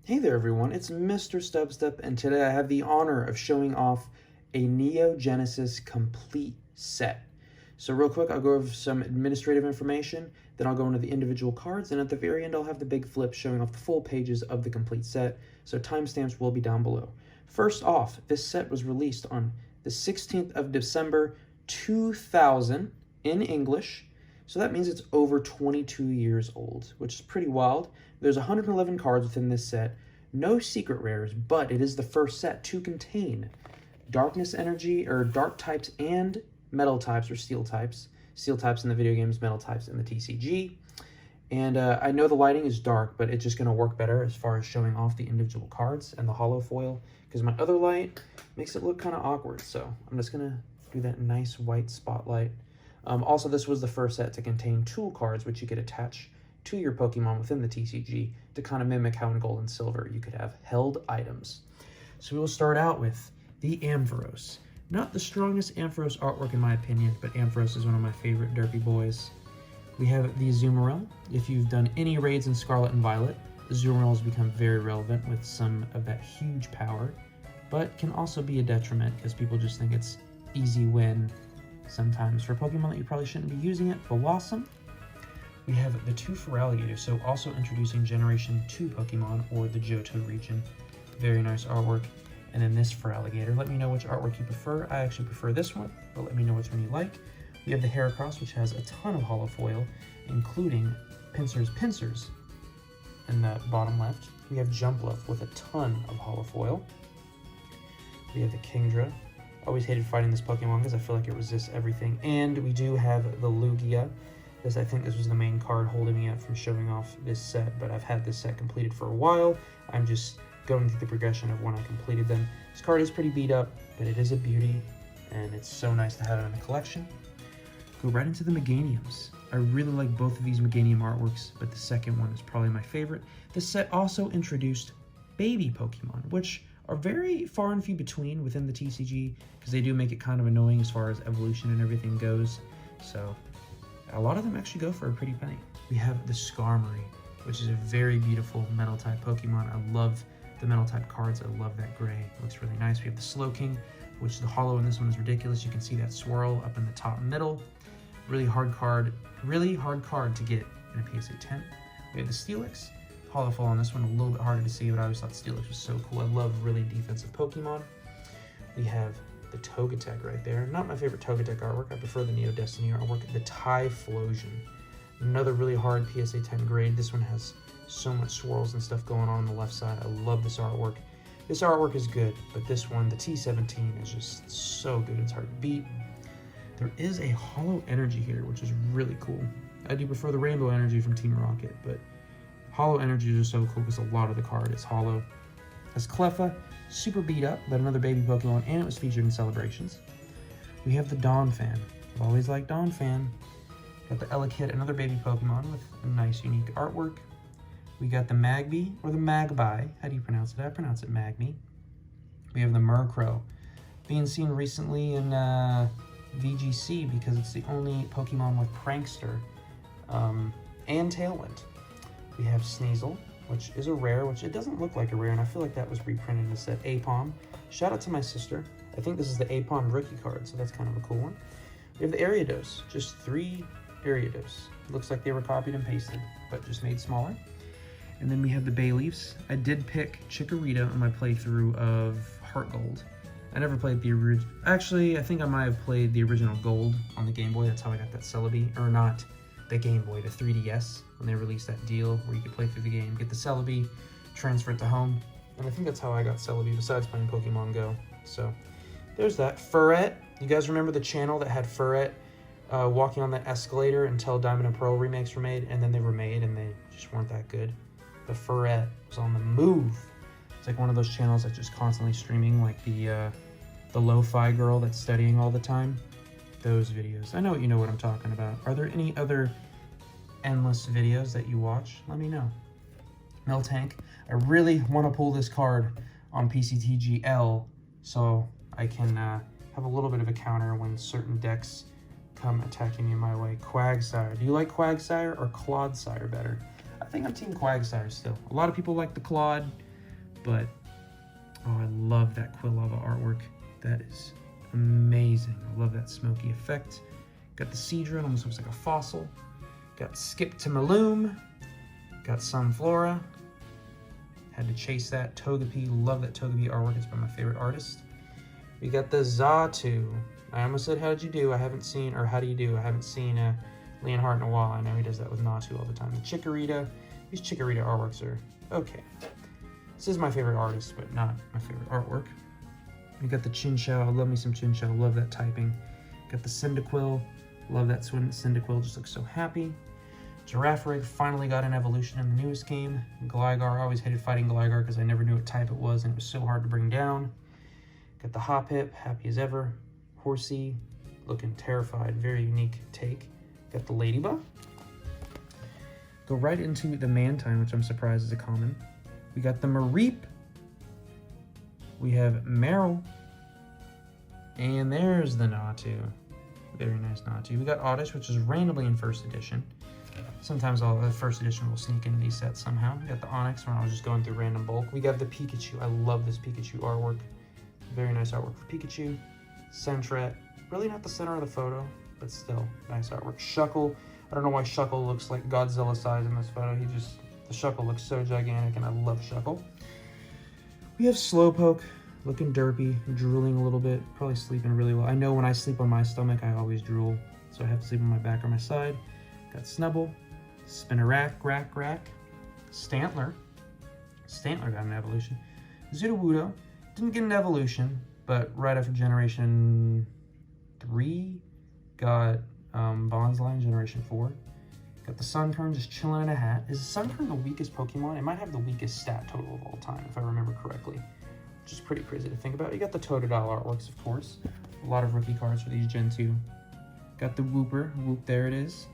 Hey there everyone, it's Misterstubstep, and today I have the honor of showing off a Neo Genesis complete set. So real quick, I'll go over some administrative information, then I'll go into the individual cards, and at the very end I'll have the big flip showing off the full pages of the complete set, so timestamps will be down below. First off, this set was released on the 16th of December 2000 in English, so that means it's over 22 years old, which is pretty wild. There's 111 cards within this set, no secret rares, but it is the first set to contain darkness energy, or dark types and metal types, or steel types. Steel types in the video games, metal types in the TCG. And I know the lighting is dark, but it's just going to work better as far as showing off the individual cards and the holo foil, because my other light makes it look kind of awkward. So I'm just going to do that nice white spotlight. Also, this was the first set to contain tool cards, which you could attach to your Pokemon within the TCG to kind of mimic how in Gold and Silver you could have held items. So we will start out with the Ampharos. Not the strongest Ampharos artwork in my opinion, but Ampharos is one of my favorite derpy boys. We have the Azumarill. If you've done any raids in Scarlet and Violet, Azumarill has become very relevant with some of that huge power, but can also be a detriment because people just think it's easy win sometimes for Pokemon that you probably shouldn't be using it. Blossom. We have the two Feraligatr, so also introducing Generation 2 Pokemon, or the Johto region. Very nice artwork. And then this Feraligatr. Let me know which artwork you prefer. I actually prefer this one, but let me know which one you like. We have the Heracross, which has a ton of holo foil, including Pincers in the bottom left. We have Jumpluff with a ton of holo foil. We have the Kingdra. Always hated fighting this Pokemon because I feel like it resists everything. And we do have the Lugia. I think this was the main card holding me up from showing off this set, but I've had this set completed for a while. I'm just going through the progression of when I completed them. This card is pretty beat up, but it is a beauty, and it's so nice to have it in the collection. Go right into the Meganiums. I really like both of these Meganium artworks, but the second one is probably my favorite. This set also introduced baby Pokemon, which are very far and few between within the TCG, because they do make it kind of annoying as far as evolution and everything goes. So a lot of them actually go for a pretty penny. We have the Skarmory, which is a very beautiful metal type Pokemon. I love the metal type cards. I love that gray. It looks really nice. We have the Slowking, which the holo in this one is ridiculous. You can see that swirl up in the top middle. Really hard card to get in a PSA 10. We have the Steelix. Holo foil on this one a little bit harder to see, but I always thought Steelix was so cool. I love really defensive Pokemon. We have the Togetic right there. Not my favorite Togetic artwork. I prefer the Neo Destiny artwork. The Typhlosion. Another really hard PSA 10 grade. This one has so much swirls and stuff going on the left side. I love this artwork. This artwork is good, but this one, the T17, is just so good. It's hard to beat. There is a holo energy here, which is really cool. I do prefer the rainbow energy from Team Rocket, but holo energy is just so cool because a lot of the card is holo. As Cleffa, super beat up, but another baby Pokemon, and it was featured in Celebrations. We have the Donphan. I've always liked Donphan. Got the Elekid, another baby Pokemon with a nice, unique artwork. We got the Magby, or the Magpie. How do you pronounce it? I pronounce it Magby. We have the Murkrow, being seen recently in VGC because it's the only Pokemon with Prankster and Tailwind. We have Sneasel, which is a rare, which it doesn't look like a rare, and I feel like that was reprinted in the set. Apom. Shout out to my sister. I think this is the Apom rookie card, so that's kind of a cool one. We have the Ariados, just 3 Ariados. Looks like they were copied and pasted, but just made smaller. And then we have the Bayleafs. I did pick Chikorita on my playthrough of Heartgold. I never played the original. Actually, I think I might have played the original Gold on the Game Boy. That's how I got that Celebi, or not the Game Boy, the 3DS, when they released that deal where you could play through the game, get the Celebi, transfer it to home. And I think that's how I got Celebi, besides playing Pokemon Go. So there's that. Furret. You guys remember the channel that had Furret walking on that escalator until Diamond and Pearl remakes were made, and then they were made and they just weren't that good. The Furret was on the move. It's like one of those channels that's just constantly streaming, like the lo-fi girl that's studying all the time. Those videos. I know you know what I'm talking about. Are there any other endless videos that you watch? Let me know. Miltank. I really want to pull this card on PCTGL so I can have a little bit of a counter when certain decks come attacking me my way. Quagsire. Do you like Quagsire or Clodsire better? I think I'm Team Quagsire still. A lot of people like the Claude. but oh, I love that Quilava artwork. That is amazing. I love that smoky effect. Got the Seadra, almost looks like a fossil. Got Skip to Maloom. Got Sunflora. Had to chase that. Togepi, love that Togepi artwork. It's been my favorite artist. We got the Xatu. I almost said how did you do? I haven't seen, or how do you do? I haven't seen Leonhardt in a while. I know he does that with Natu all the time. The Chikorita. These Chikorita artworks are okay. This is my favorite artist, but not my favorite artwork. We got the Chinchou. I love me some Chinchou. Love that typing. Got the Cyndaquil. Love that Cyndaquil. Just looks so happy. Girafarig finally got an evolution in the newest game. Gligar. I always hated fighting Gligar because I never knew what type it was and it was so hard to bring down. Got the Hoppip. Happy as ever. Horsey. Looking terrified. Very unique take. Got the Ladybug. Go right into the Mantine, which I'm surprised is a common. We got the Mareep. We have Meryl. And there's the Natu. Very nice Natu. We got Oddish, which is randomly in first edition. Sometimes the first edition will sneak into these sets somehow. We got the Onix when I was just going through random bulk. We got the Pikachu. I love this Pikachu artwork. Very nice artwork for Pikachu. Sentret. Really not the center of the photo, but still nice artwork. Shuckle. I don't know why Shuckle looks like Godzilla size in this photo. The Shuckle looks so gigantic, and I love Shuckle. We have Slowpoke, looking derpy, drooling a little bit, probably sleeping really well. I know when I sleep on my stomach, I always drool, so I have to sleep on my back or my side. Got Snubbull, Spinarak, Rack, Stantler. Stantler got an evolution. Sudowoodo didn't get an evolution, but right after Generation 3, got Bonsline Generation 4. Got the Sunkern just chilling in a hat. Is Sunkern the weakest Pokemon? It might have the weakest stat total of all time, if I remember correctly. Which is pretty crazy to think about. You got the Totodile artworks, of course. A lot of rookie cards for these Gen 2. Got the Wooper. Whoop, there it is.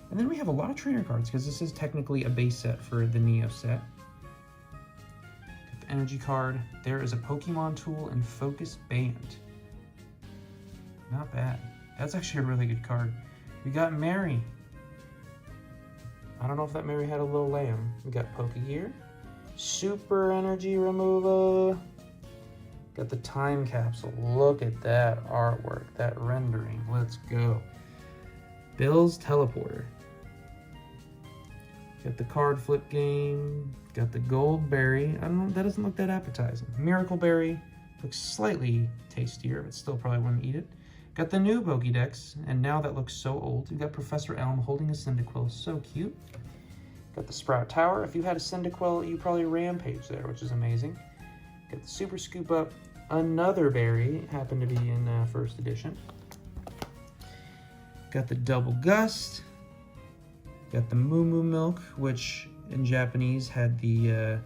And then we have a lot of trainer cards, because this is technically a base set for the Neo set. Got the Energy card. There is a Pokemon tool and Focus Band. Not bad. That's actually a really good card. We got Mary. I don't know if that Mary had a little lamb. We got Pokegear. Super Energy Removal. Got the Time Capsule. Look at that artwork, that rendering. Let's go. Bill's Teleporter. Got the Card Flip Game. Got the Gold Berry. I don't know, that doesn't look that appetizing. Miracle Berry. Looks slightly tastier, but still probably wouldn't eat it. Got the new Pokédex, and now that looks so old. We got Professor Elm holding a Cyndaquil, so cute. Got the Sprout Tower. If you had a Cyndaquil, you probably rampage there, which is amazing. Got the Super Scoop Up. Another berry, happened to be in first edition. Got the Double Gust. Got the Moo Moo Milk, which in Japanese had the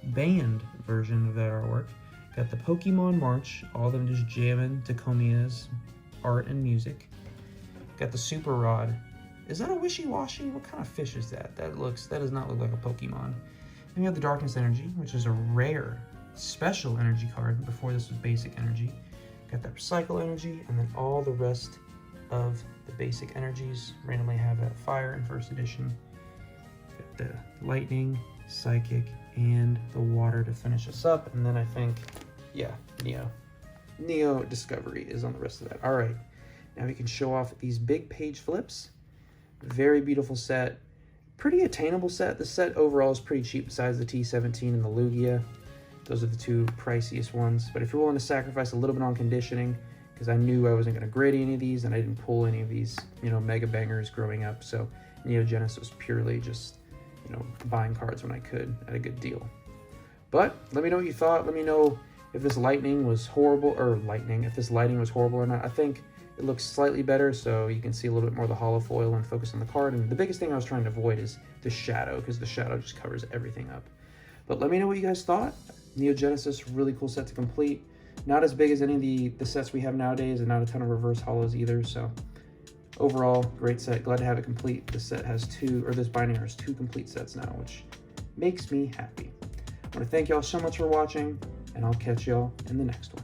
banned version of that artwork. Got the Pokemon March, all of them just jamming to Komiya's art and music. Got the Super Rod. Is that a Wishy-Washy? What kind of fish is that? That does not look like a Pokemon. Then we have the Darkness Energy, which is a rare special energy card. Before this was basic energy. Got that Recycle Energy, and then all the rest of the basic energies. Randomly have that Fire in first edition. Got the Lightning, Psychic, and the Water to finish us up. And then I think, yeah, Neo Discovery is on the rest of that. All right, now we can show off these big page flips. Very beautiful set. Pretty attainable set. The set overall is pretty cheap besides the T17 and the Lugia. Those are the two priciest ones. But if you're willing to sacrifice a little bit on conditioning, because I knew I wasn't going to grade any of these and I didn't pull any of these, mega bangers growing up. So Neo Genesis was purely just, buying cards when I could at a good deal. But let me know what you thought. Let me know if this lightning was horrible, if this lighting was horrible or not. I think it looks slightly better, so you can see a little bit more of the hollow foil and focus on the card. And the biggest thing I was trying to avoid is the shadow, because the shadow just covers everything up. But let me know what you guys thought. Neo Genesis, really cool set to complete. Not as big as any of the sets we have nowadays, and not a ton of reverse hollows either. So overall, great set. Glad to have it complete. This binder has 2 complete sets now, which makes me happy. I want to thank y'all so much for watching, and I'll catch y'all in the next one.